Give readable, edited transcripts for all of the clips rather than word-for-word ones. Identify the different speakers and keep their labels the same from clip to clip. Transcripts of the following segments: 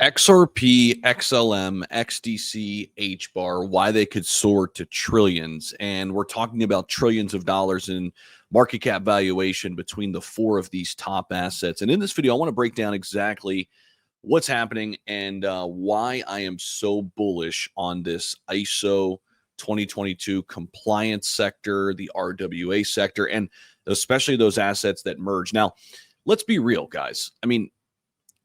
Speaker 1: XRP, XLM, XDC, HBAR, why they could soar to trillions. And we're talking about trillions of dollars in market cap valuation between the four of these top assets. And in this video, I want to break down exactly what's happening and why I am so bullish on this ISO 2022 compliance sector, the RWA sector, and especially those assets that merge. Now, let's be real, guys. I mean,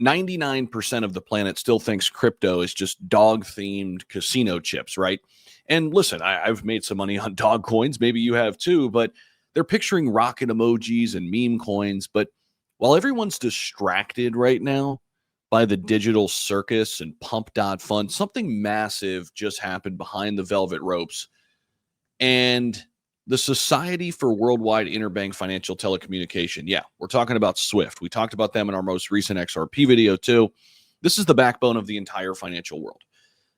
Speaker 1: 99% of the planet still thinks crypto is just dog-themed casino chips, right? And listen, I've made some money on dog coins. Maybe you have too, but they're picturing rocket emojis and meme coins. But while everyone's distracted right now by the digital circus and pump.fund, something massive just happened behind the velvet ropes. And the Society for Worldwide Interbank Financial Telecommunication. Yeah, we're talking about SWIFT. We talked about them in our most recent XRP video too. This is the backbone of the entire financial world.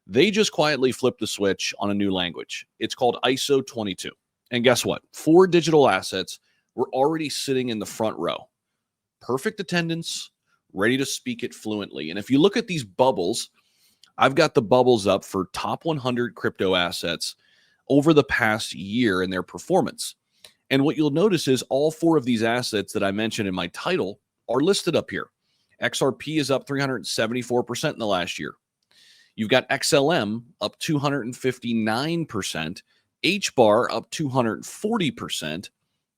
Speaker 1: They just quietly flipped the switch on a new language. It's called ISO 22. And guess what? 4 digital assets were already sitting in the front row. Perfect attendance, ready to speak it fluently. And if you look at these bubbles, I've got the bubbles up for top 100 crypto assets over the past year in their performance. And what you'll notice is all 4 of these assets that I mentioned in my title are listed up here. XRP is up 374% in the last year. You've got XLM up 259%, HBAR up 240%,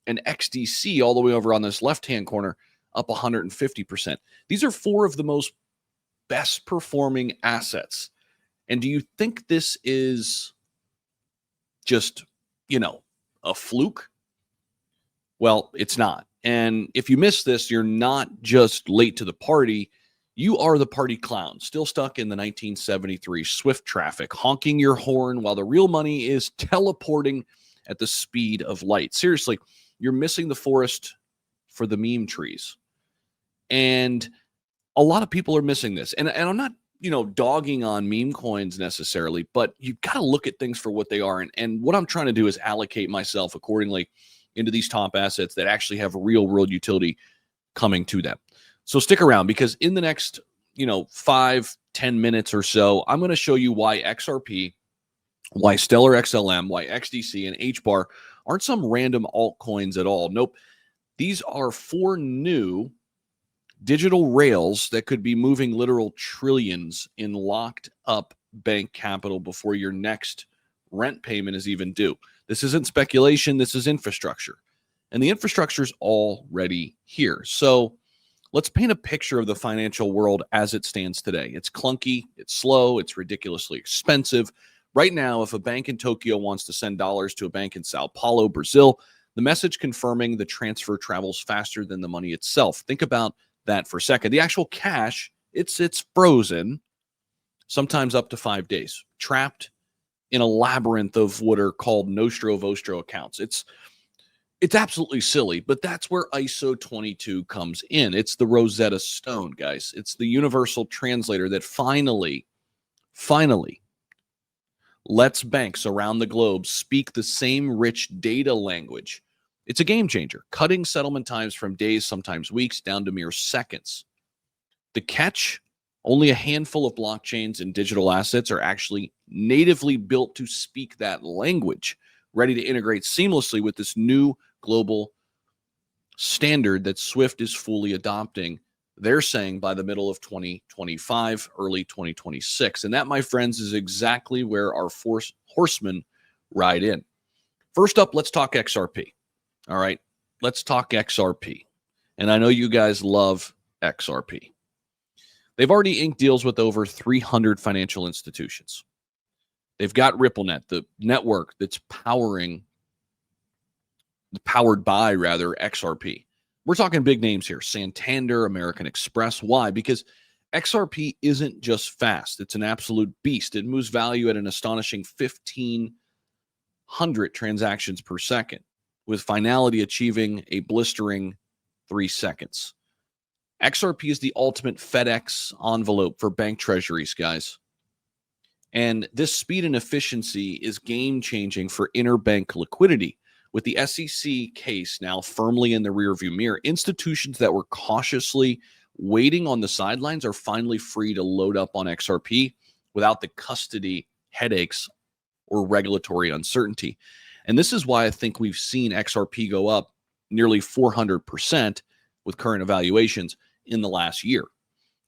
Speaker 1: and XDC all the way over on this left-hand corner up 150%. These are 4 of the most best performing assets. And do you think this is just, a fluke? Well, it's not. And if you miss this, you're not just late to the party. You are the party clown, still stuck in the 1973 Swift traffic, honking your horn while the real money is teleporting at the speed of light. Seriously, you're missing the forest for the meme trees. And a lot of people are missing this. And I'm not dogging on meme coins necessarily, but you've got to look at things for what they are. And what I'm trying to do is allocate myself accordingly into these top assets that actually have real world utility coming to them. So stick around, because in the next, 5-10 minutes or so, I'm going to show you why XRP, why Stellar XLM, why XDC and HBAR aren't some random altcoins at all. Nope. These are 4 new digital rails that could be moving literal trillions in locked up bank capital before your next rent payment is even due. This isn't speculation. This is infrastructure. And the infrastructure is already here. So let's paint a picture of the financial world as it stands today. It's clunky. It's slow. It's ridiculously expensive. Right now, if a bank in Tokyo wants to send dollars to a bank in Sao Paulo, Brazil, the message confirming the transfer travels faster than the money itself. Think about that for a second. The actual cash, it's frozen, sometimes up to 5 days, trapped in a labyrinth of what are called nostro vostro accounts. It's absolutely silly, but that's where ISO 22 comes in. It's the Rosetta Stone, guys. It's the universal translator that finally lets banks around the globe speak the same rich data language. It's a game changer, cutting settlement times from days, sometimes weeks, down to mere seconds. The catch, only a handful of blockchains and digital assets are actually natively built to speak that language, ready to integrate seamlessly with this new global standard that SWIFT is fully adopting. They're saying by the middle of 2025, early 2026. And that, my friends, is exactly where our horsemen ride in. First up, let's talk XRP. All right, let's talk XRP. And I know you guys love XRP. They've already inked deals with over 300 financial institutions. They've got RippleNet, the network that's powered by XRP. We're talking big names here: Santander, American Express. Why? Because XRP isn't just fast. It's an absolute beast. It moves value at an astonishing 1,500 transactions per second, with finality achieving a blistering 3 seconds. XRP is the ultimate FedEx envelope for bank treasuries, guys. And this speed and efficiency is game-changing for interbank liquidity. With the SEC case now firmly in the rearview mirror, institutions that were cautiously waiting on the sidelines are finally free to load up on XRP without the custody headaches or regulatory uncertainty. And this is why I think we've seen XRP go up nearly 400% with current evaluations in the last year.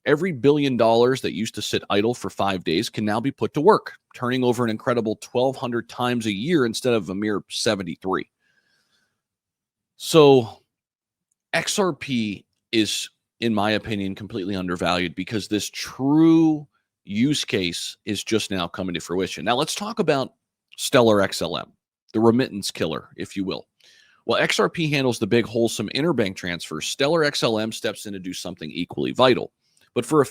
Speaker 1: Every $1 billion that used to sit idle for 5 days can now be put to work, turning over an incredible 1,200 times a year instead of a mere 73. So XRP is, in my opinion, completely undervalued because this true use case is just now coming to fruition. Now let's talk about Stellar XLM, the remittance killer, if you will. While XRP handles the big wholesome interbank transfers, Stellar XLM steps in to do something equally vital, but for a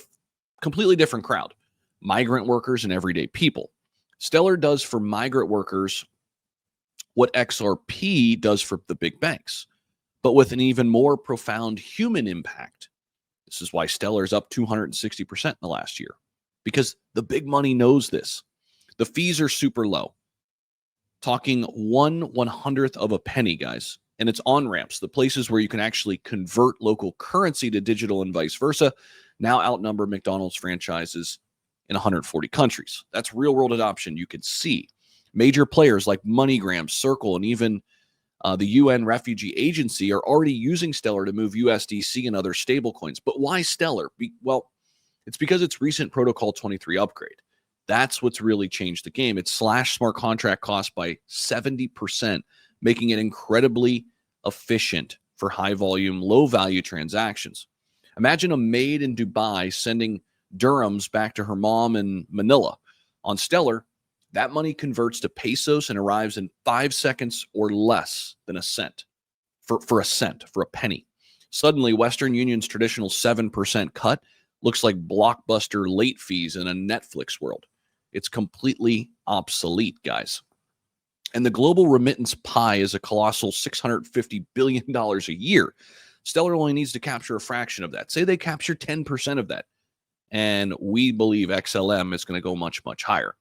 Speaker 1: completely different crowd, migrant workers and everyday people. Stellar does for migrant workers what XRP does for the big banks, but with an even more profound human impact. This is why Stellar is up 260% in the last year, because the big money knows this. The fees are super low. Talking 1/100th of a penny, guys. And it's on-ramps, the places where you can actually convert local currency to digital and vice versa, now outnumber McDonald's franchises in 140 countries. That's real-world adoption you could see. Major players like MoneyGram, Circle, and even the UN Refugee Agency are already using Stellar to move USDC and other stablecoins. But why Stellar? Well, it's because its recent Protocol 23 upgrade. That's what's really changed the game. It slashed smart contract costs by 70%, making it incredibly efficient for high volume, low value transactions. Imagine a maid in Dubai sending dirhams back to her mom in Manila. On Stellar, that money converts to pesos and arrives in 5 seconds or less than a cent. For a penny. Suddenly, Western Union's traditional 7% cut looks like blockbuster late fees in a Netflix world. It's completely obsolete, guys. And the global remittance pie is a colossal $650 billion a year. Stellar only needs to capture a fraction of that. Say they capture 10% of that. And we believe XLM is going to go much, much higher.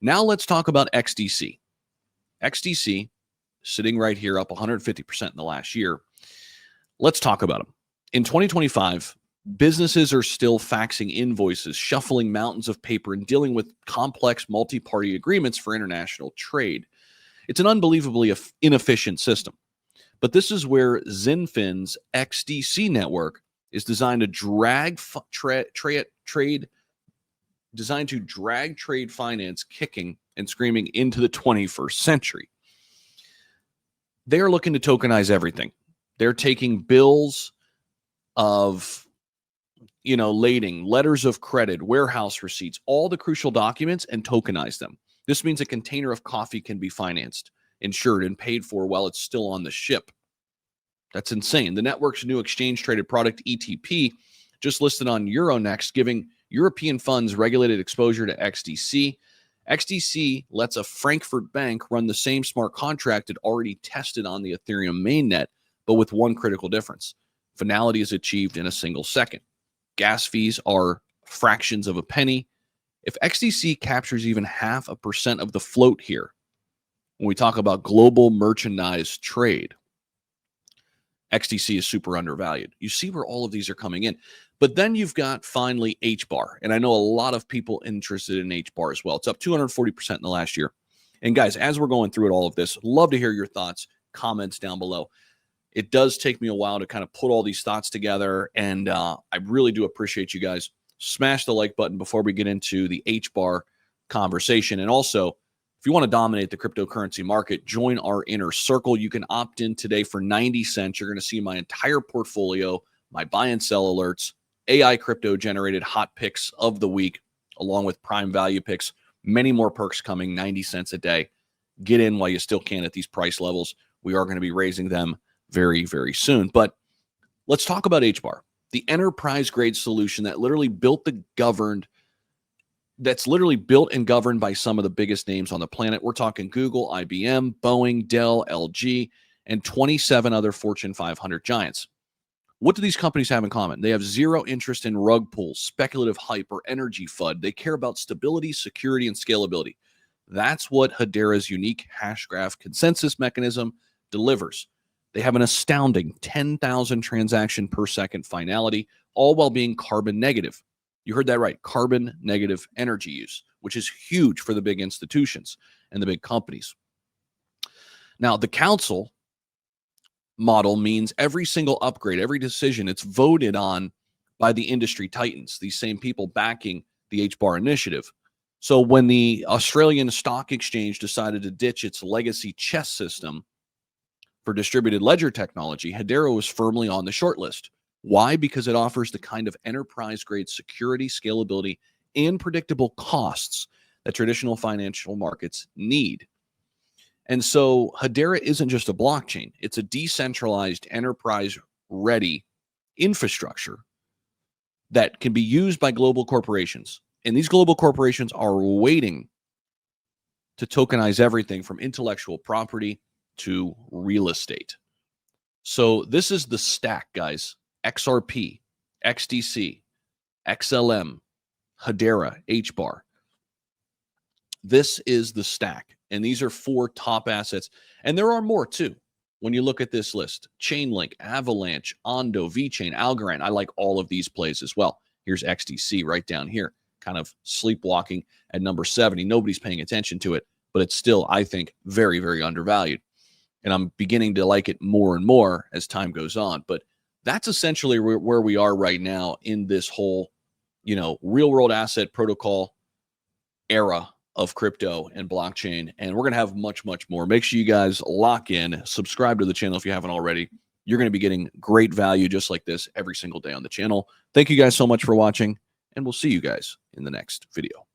Speaker 1: Now let's talk about XDC. XDC, sitting right here, up 150% in the last year. Let's talk about them. In 2025, businesses are still faxing invoices, shuffling mountains of paper, and dealing with complex multi-party agreements for international trade. It's an unbelievably inefficient system. But this is where Zinfin's XDC network is designed to drag trade finance kicking and screaming into the 21st century. They are looking to tokenize everything. They're taking bills of lading, letters of credit, warehouse receipts, all the crucial documents, and tokenize them. This means a container of coffee can be financed, insured, and paid for while it's still on the ship. That's insane. The network's new exchange-traded product, ETP, just listed on Euronext, giving European funds regulated exposure to XDC. XDC lets a Frankfurt bank run the same smart contract it already tested on the Ethereum mainnet, but with one critical difference. Finality is achieved in a single second. Gas fees are fractions of a penny. If XDC captures even 0.5% of the float here, when we talk about global merchandise trade, XDC is super undervalued. You see where all of these are coming in. But then you've got finally HBAR. And I know a lot of people interested in HBAR as well. It's up 240% in the last year. And guys, as we're going through all of this, love to hear your thoughts, comments down below. It does take me a while to kind of put all these thoughts together. And I really do appreciate you guys. Smash the like button before we get into the HBAR conversation. And also, if you want to dominate the cryptocurrency market, join our inner circle. You can opt in today for 90 cents. You're going to see my entire portfolio, my buy and sell alerts, AI crypto generated hot picks of the week, along with prime value picks, many more perks coming, 90 cents a day. Get in while you still can at these price levels. We are going to be raising them very, very soon. But let's talk about HBAR, the enterprise grade solution that literally built and governed by some of the biggest names on the planet. We're talking Google, IBM, Boeing, Dell, LG, and 27 other Fortune 500 giants. What do these companies have in common? They have zero interest in rug pulls, speculative hype, or energy FUD. They care about stability, security, and scalability. That's what Hedera's unique Hashgraph consensus mechanism delivers. They have an astounding 10,000 transaction per second finality, all while being carbon negative. You heard that right, carbon negative energy use, which is huge for the big institutions and the big companies. Now, the council model means every single upgrade, every decision, it's voted on by the industry titans, these same people backing the HBAR initiative. So when the Australian Stock Exchange decided to ditch its legacy chess system for distributed ledger technology, Hedera was firmly on the short list. Why? Because it offers the kind of enterprise-grade security, scalability, and predictable costs that traditional financial markets need. And so Hedera isn't just a blockchain. It's a decentralized, enterprise-ready infrastructure that can be used by global corporations. And these global corporations are waiting to tokenize everything from intellectual property to real estate. So this is the stack, guys. XRP, XDC, XLM, Hedera, HBAR. This is the stack. And these are 4 top assets. And there are more too. When you look at this list, Chainlink, Avalanche, Ondo, VeChain, Algorand. I like all of these plays as well. Here's XDC right down here, kind of sleepwalking at number 70. Nobody's paying attention to it, but it's still, I think, very, very undervalued. And I'm beginning to like it more and more as time goes on. But that's essentially where we are right now in this whole, real world asset protocol era of crypto and blockchain. And we're going to have much, much more. Make sure you guys lock in, subscribe to the channel if you haven't already. You're going to be getting great value just like this every single day on the channel. Thank you guys so much for watching, and we'll see you guys in the next video.